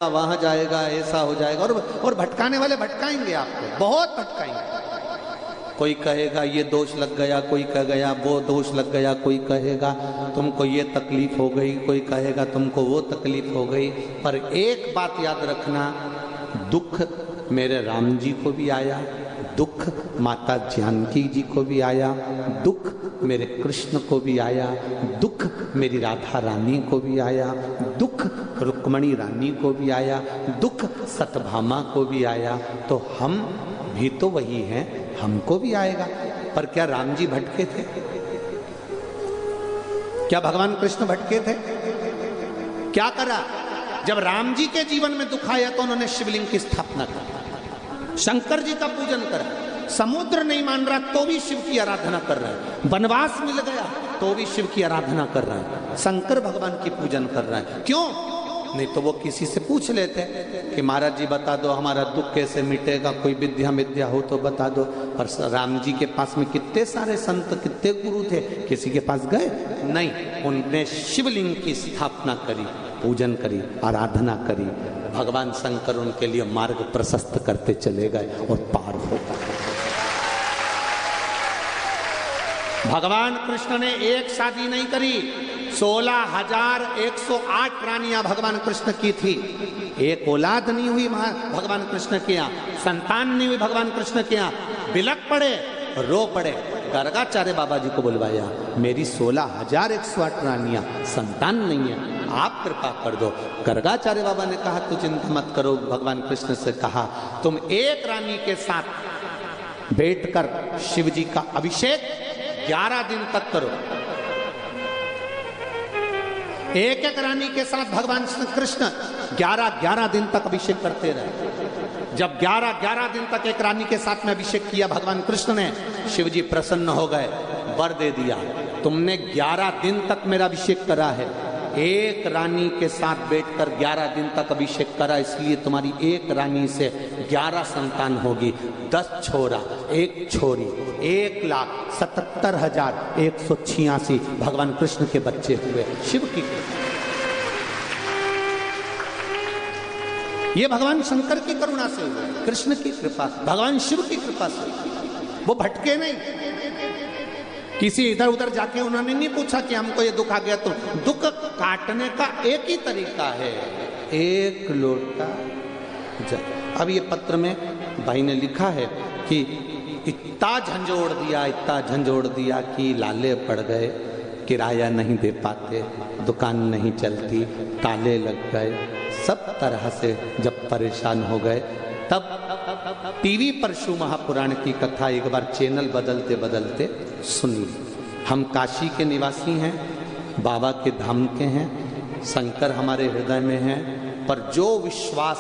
वहां जाएगा, ऐसा हो जाएगा। और भटकाने वाले भटकाएंगे आपको, बहुत भटकाएंगे। कोई कहेगा ये दोष लग गया, कोई कह गया वो दोष लग गया, कोई कहेगा तुमको ये तकलीफ हो गई, कोई कहेगा तुमको वो तकलीफ हो गई। पर एक बात याद रखना, दुख मेरे राम जी को भी आया, दुख माता जानकी जी को भी आया, दुख मेरे कृष्ण को भी आया, दुख मेरी राधा रानी को भी आया, दुख रुक्मणी रानी को भी आया, दुख सत्यभामा को भी आया। तो हम भी तो वही हैं, हमको भी आएगा। पर क्या राम जी भटके थे? क्या भगवान कृष्ण भटके थे? क्या करा? जब राम जी के जीवन में दुख आया तो उन्होंने शिवलिंग की स्थापना की, शंकर जी का पूजन करा। समुद्र नहीं मान रहा तो भी शिव की आराधना कर रहा है, वनवास मिल गया तो भी शिव की आराधना कर रहा है, शंकर भगवान की पूजन कर रहा है। क्यों? नहीं तो वो किसी से पूछ लेते कि महाराज जी बता दो हमारा दुख कैसे मिटेगा, कोई विद्या हो तो बता दो। और राम जी के पास में कितने सारे संत, कितने गुरु थे, किसी के पास गए नहीं। उनने शिवलिंग की स्थापना करी, पूजन करी, आराधना करी। भगवान शंकर उनके लिए मार्ग प्रशस्त करते चले गए और पार होता। भगवान कृष्ण ने एक शादी नहीं करी, 16,108 रानियां भगवान कृष्ण की थी। एक औलाद नहीं हुई भगवान कृष्ण के यहाँ, संतान नहीं हुई भगवान कृष्ण के यहाँ। बिलक पड़े, रो पड़े, गर्गाचार्य बाबा जी को बुलवाया, मेरी 16,108 रानियां, संतान नहीं है, आप कृपा कर दो। गर्गाचार्य बाबा ने कहा तू चिंता मत करो। भगवान कृष्ण से कहा तुम एक रानी के साथ बैठकर शिव जी का अभिषेक 11 दिन तक करो। एक एक रानी के साथ भगवान कृष्ण 11 दिन तक अभिषेक करते रहे। जब 11 दिन तक एक रानी के साथ में अभिषेक किया भगवान कृष्ण ने, शिव जी प्रसन्न हो गए, वर दे दिया, तुमने 11 दिन तक मेरा अभिषेक करा है, एक रानी के साथ बैठकर 11 दिन तक अभिषेक करा, इसलिए तुम्हारी एक रानी से 11 संतान होगी, 10 छोरा 1 छोरी, 1,77,186 भगवान कृष्ण के बच्चे हुए। शिव की, ये भगवान शंकर की करुणा से हुए, कृष्ण की कृपा, भगवान शिव की कृपा से। वो भटके नहीं, किसी इधर उधर जाके उन्होंने नहीं पूछा कि हमको ये दुख आ गया। तो दुख काटने का एक ही तरीका है, एक लोटा जल। अब ये पत्र में भाई ने लिखा है कि इतना झंझोड़ दिया कि लाले पड़ गए, किराया नहीं दे पाते, दुकान नहीं चलती, ताले लग गए, सब तरह से जब परेशान हो गए, तब टीवी पर शिव महापुराण की कथा एक बार चैनल बदलते बदलते सुनी। हम काशी के निवासी हैं, बाबा के धाम के हैं, शंकर हमारे हृदय में हैं, पर जो विश्वास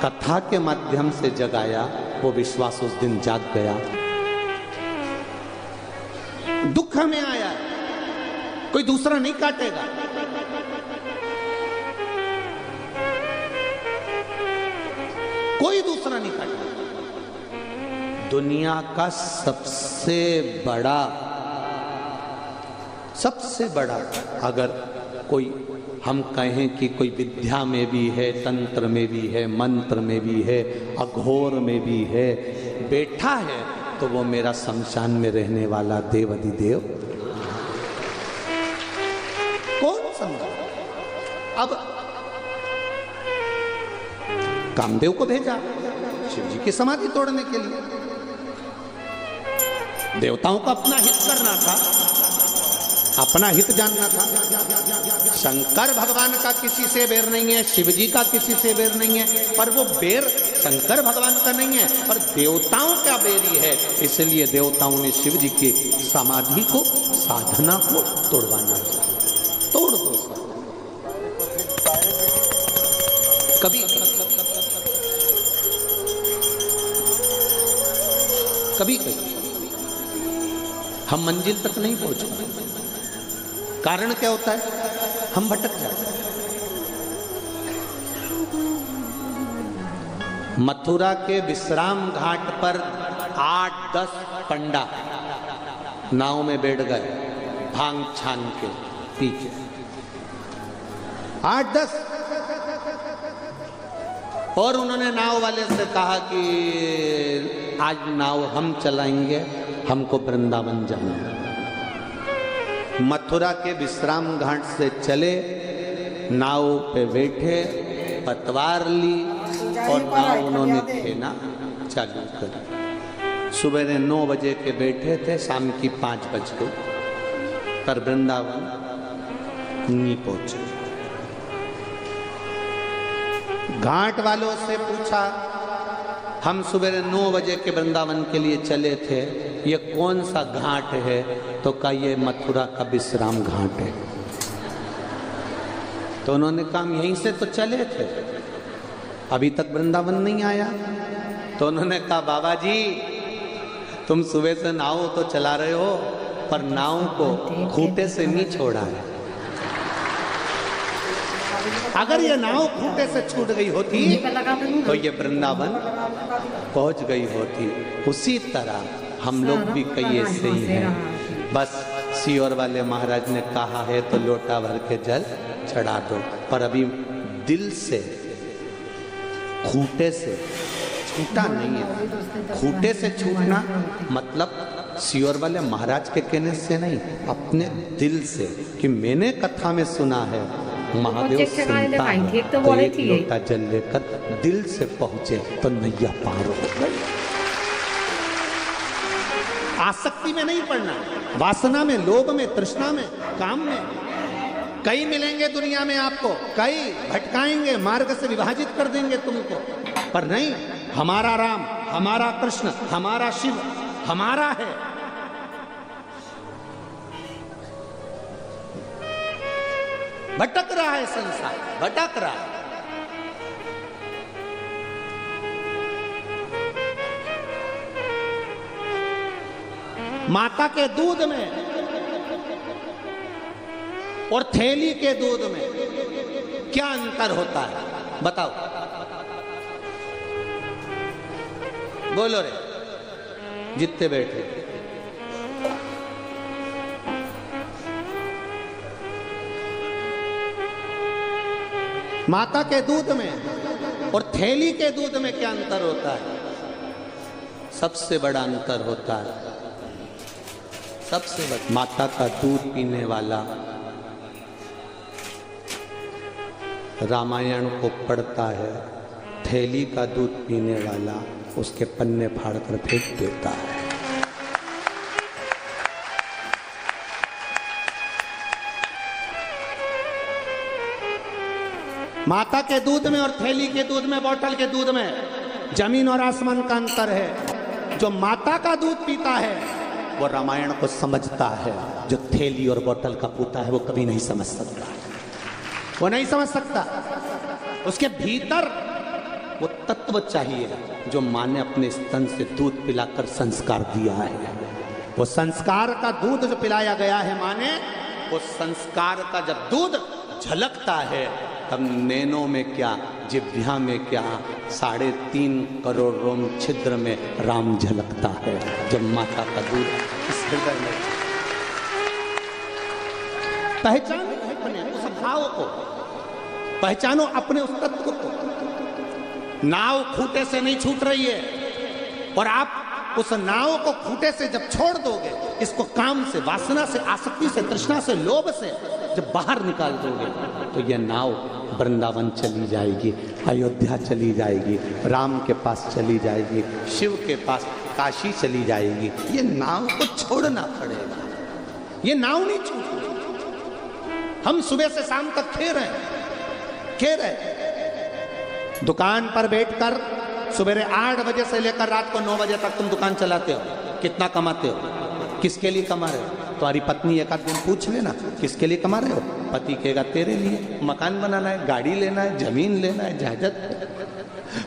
कथा के माध्यम से जगाया वो विश्वास उस दिन जाग गया। दुख हमें आया, कोई दूसरा नहीं काटेगा। कोई दूसरा नहीं काटेगा। दुनिया का सबसे बड़ा अगर कोई हम कहें कि कोई विद्या में भी है, तंत्र में भी है, मंत्र में भी है, अघोर में भी है, बैठा है, तो वो मेरा शमशान में रहने वाला देवाधिदेव। कौन समझा? अब कामदेव को भेजा शिव जी की समाधि तोड़ने के लिए। देवताओं का अपना हित करना था, अपना हित जानना था। शंकर भगवान का किसी से बैर नहीं है, शिव जी का किसी से बैर नहीं है, पर वो बैर शंकर भगवान का नहीं है, पर देवताओं का बैरी है। इसलिए देवताओं ने शिव जी की समाधि को, साधना को तोड़वाना चाहिए। तोड़ दो। कभी हम मंजिल तक नहीं पहुंचे। कारण क्या होता है? हम भटक जाते हैं। मथुरा के विश्राम घाट पर 8-10 पंडा नाव में बैठ गए, भांग छान के पीछे 8-10 और उन्होंने नाव वाले से कहा कि आज नाव हम चलाएंगे, हमको वृंदावन जाना। मथुरा के विश्राम घाट से चले, नाव पे बैठे, पतवार ली और नाव उन्होंने खेना चालू करी। सुबह 9 बजे के बैठे थे, शाम की 5 बज गई, पर वृंदावन नहीं पहुंचे। घाट वालों से पूछा, हम सुबह 9 बजे के वृंदावन के लिए चले थे, ये कौन सा घाट है? तो कहा ये मथुरा का विश्राम घाट है। तो उन्होंने कहा यहीं से तो चले थे, अभी तक वृंदावन नहीं आया। तो उन्होंने कहा बाबा जी, तुम सुबह से नाव तो चला रहे हो, पर नाव को खूंटे से नहीं छोड़ा है। अगर ये नाव खूंटे से छूट गई होती तो ये वृंदावन पहुंच गई होती। उसी तरह हम लोग भी कई ऐसे ही हैं, बस सीहोर वाले महाराज ने कहा है तो लोटा भर के जल चढ़ा दो, पर अभी दिल से खूंटे से छूटा नहीं है। खूंटे से छूटना मतलब सीहोर वाले महाराज के कहने से नहीं, अपने दिल से, कि मैंने कथा में सुना है महादेव सुनता है, तो एक लोटा जल लेकर दिल से पहुंचे तो नैया पार हो गई। आसक्ति में नहीं पड़ना, वासना में, लोभ में, तृष्णा में, काम में। कई मिलेंगे दुनिया में आपको, कई भटकाएंगे, मार्ग से विभाजित कर देंगे तुमको, पर नहीं, हमारा राम, हमारा कृष्ण, हमारा शिव हमारा है। भटक रहा है संसार, भटक रहा है। माता के दूध में और थैली के दूध में क्या अंतर होता है? बताओ, बोलो रे जितने बैठे। माता के दूध में और थैली के दूध में क्या अंतर होता है? सबसे बड़ा अंतर होता है, सबसे बड़ा, माता का दूध पीने वाला रामायण को पढ़ता है, थैली का दूध पीने वाला उसके पन्ने फाड़कर फेंक देता है। माता के दूध में और थैली के दूध में, बोतल के दूध में जमीन और आसमान का अंतर है। जो माता का दूध पीता है वो रामायण को समझता है, जो थैली और बोतल का पीता है वो कभी नहीं समझ सकता, वो नहीं समझ सकता। उसके भीतर वो तत्व चाहिए जो माँ ने अपने स्तन से दूध पिलाकर संस्कार दिया है। वो संस्कार का दूध जो पिलाया गया है माँ ने, वो संस्कार का जब दूध झलकता है तब नैनों में क्या, जिह्वा में क्या, 3.5 करोड़ रोम छिद्र में राम झलकता है। जब माता का दूध इस हृदय में, पहचानो अपने उस भाव को, पहचानो अपने उस तत्व को। नाव खूंटे से नहीं छूट रही है, और आप उस नाव को खूंटे से जब छोड़ दोगे, इसको काम से, वासना से, आसक्ति से, तृष्णा से, लोभ से जब बाहर निकाल दोगे, तो यह नाव वृंदावन चली जाएगी, अयोध्या चली जाएगी, राम के पास चली जाएगी, शिव के पास, काशी चली जाएगी। ये नाव को छोड़ना पड़ेगा, ये नाव नहीं छूटेगी। हम सुबह से शाम तक खेर हैं। दुकान पर बैठकर सुबह 8 बजे से लेकर रात को 9 बजे तक तुम दुकान चलाते हो, कितना कमाते हो? किसके लिए कमा रहे हो? तुम्हारी पत्नी एक आध दिन पूछ लेना, किसके लिए कमा रहे हो? पति कहेगा तेरे लिए, मकान बनाना है, गाड़ी लेना है, जमीन लेना है, जायदाद।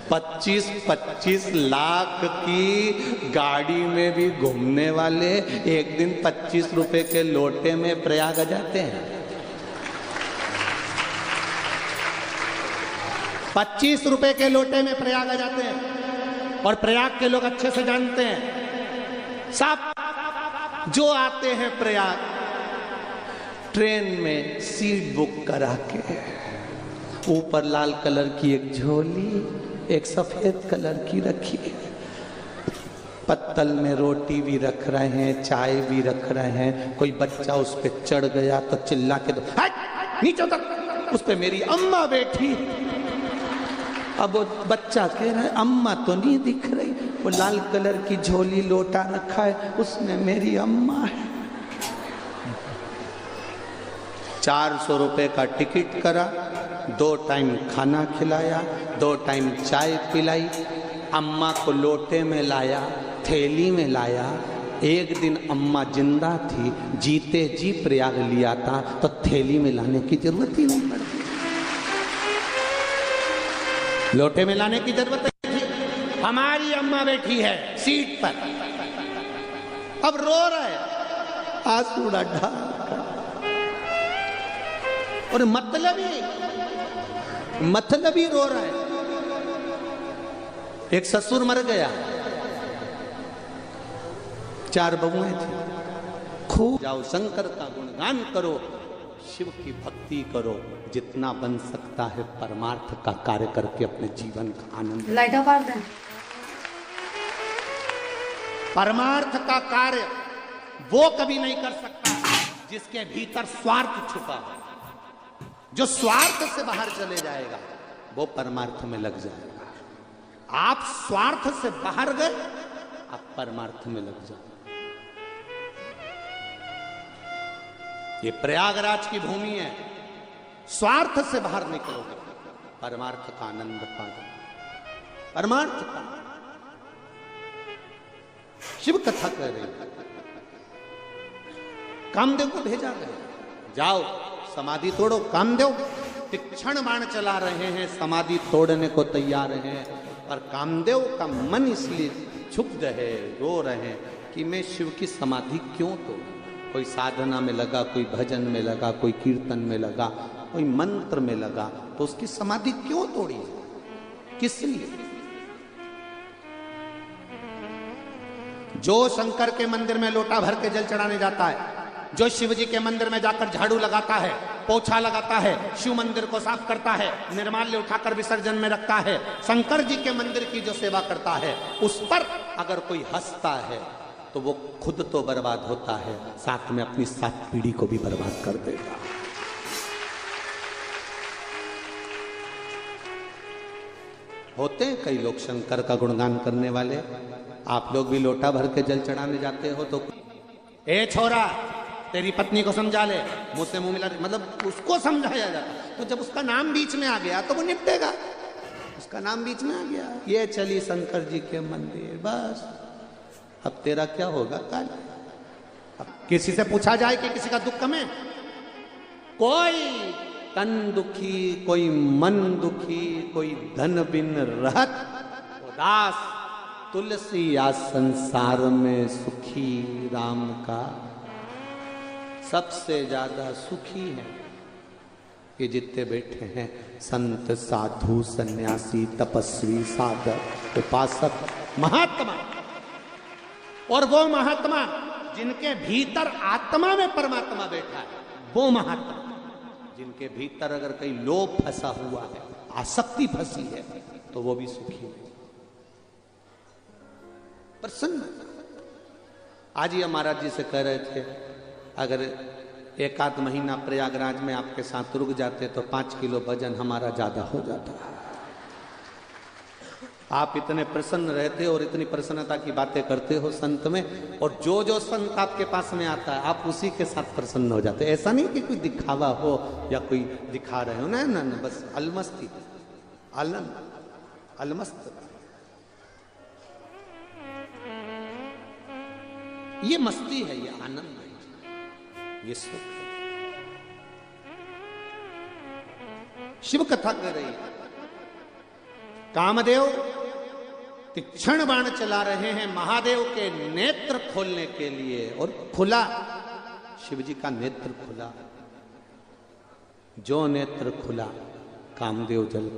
25-25 लाख की गाड़ी में भी घूमने वाले एक दिन 25 रुपए के लोटे में प्रयाग जाते हैं। 25 रुपए के लोटे में प्रयाग जाते हैं, और प्रयाग के लोग अच्छे से जानते हैं। सब जो आते हैं प्रयाग, ट्रेन में सीट बुक करा के, ऊपर लाल कलर की एक झोली, एक सफेद कलर की रखी है, पत्तल में रोटी भी रख रहे हैं, चाय भी रख रहे हैं। कोई बच्चा उस पर चढ़ गया तो चिल्ला के दो नीचे उतर, उस पर मेरी अम्मा बैठी। अब वो बच्चा कह रहा है अम्मा तो नहीं दिख रही, वो लाल कलर की झोली लोटा रखा है, उसमें मेरी अम्मा है। 400 रुपए का टिकट करा, 2 टाइम खाना खिलाया, 2 टाइम चाय पिलाई, अम्मा को लोटे में लाया, थैली में लाया। एक दिन अम्मा जिंदा थी, जीते जी प्रयाग लिया था तो थैली में लाने की जरूरत ही नहीं पड़ती, लोटे में लाने की जरूरत नहीं थी। हमारी अम्मा बैठी है सीट पर, अब रो रहा है, आंसू ढा, और मतलब ही रो रहा है। एक ससुर मर गया, 4 बहुएं थी। खूब जाओ शंकर का गुणगान करो, शिव की भक्ति करो, जितना बन सकता है परमार्थ का कार्य करके अपने जीवन का आनंद। लाइट ऑफ दें। परमार्थ का कार्य वो कभी नहीं कर सकता जिसके भीतर स्वार्थ छुपा है। जो स्वार्थ से बाहर चले जाएगा वो परमार्थ में लग जाएगा। आप स्वार्थ से बाहर गए, आप परमार्थ में लग जाओ। ये प्रयागराज की भूमि है, स्वार्थ से बाहर निकलोगे, परमार्थ का आनंद पाओगे। परमार्थ का शिव कथा कह रही, कामदेव को भेजा गया, जाओ समाधि तोड़ो। कामदेव तीक्ष्ण बाण चला रहे हैं, समाधि तोड़ने को तैयार हैं, और कामदेव का मन इसलिए क्षुब्ध है, रो रहे हैं कि मैं शिव की समाधि क्यों तोड़ूं। कोई साधना में लगा, कोई भजन में लगा, कोई कीर्तन में लगा, कोई मंत्र में लगा, तो उसकी समाधि क्यों तोड़ी, किस लिए? जो शंकर के मंदिर में लोटा भर के जल चढ़ाने जाता है, जो शिव जी के मंदिर में जाकर झाड़ू लगाता है, पोछा लगाता है, शिव मंदिर को साफ करता है, निर्माल्य उठाकर विसर्जन में रखता है, शंकर जी के मंदिर की जो सेवा करता है, उस पर अगर कोई हंसता है तो वो खुद तो बर्बाद होता है, साथ में अपनी 7 पीढ़ी को भी बर्बाद कर देगा। होते हैं कई लोग शंकर का गुणगान करने वाले। आप लोग भी लोटा भर के जल चढ़ाने जाते हो तो ए छोरा तेरी पत्नी को समझा ले, मुझसे मुंह मिला, मतलब उसको समझाया जाता। तो जब उसका नाम बीच में आ गया तो वो निपटेगा। उसका नाम बीच में आ गया, ये चली शंकर जी के मंदिर, बस अब तेरा क्या होगा कल। अब किसी से पूछा जाए कि किसी का दुख कम है, कोई तन दुखी, कोई मन दुखी, कोई धन बिन रहत उदास, तुलसी या संसार में सुखी राम का। सबसे ज्यादा सुखी है ये जितने बैठे हैं, संत साधु सन्यासी तपस्वी साधक उपासक महात्मा। और वो महात्मा जिनके भीतर आत्मा में परमात्मा बैठा है, वो महात्मा जिनके भीतर अगर कहीं लोभ फंसा हुआ है, आसक्ति फंसी है, तो वो भी सुखी है, प्रसन्न। आज ही महाराज जी से कह रहे थे, अगर 1 महीना प्रयागराज में आपके साथ रुक जाते तो 5 किलो वजन हमारा ज्यादा हो जाता। आप इतने प्रसन्न रहते हो और इतनी प्रसन्नता की बातें करते हो संत में, और जो जो संत आपके पास में आता है आप उसी के साथ प्रसन्न हो जाते। ऐसा नहीं कि कोई दिखावा हो या कोई दिखा रहे हो, ना, बस अलमस्ती, अलमस्त। ये मस्ती है, ये आनंद है, ये सुख है। शिव कथा कर रही है, कामदेव तीक्ष्ण बाण चला रहे हैं महादेव के नेत्र खोलने के लिए, और खुला, शिव जी का नेत्र खुला। जो नेत्र खुला, कामदेव जल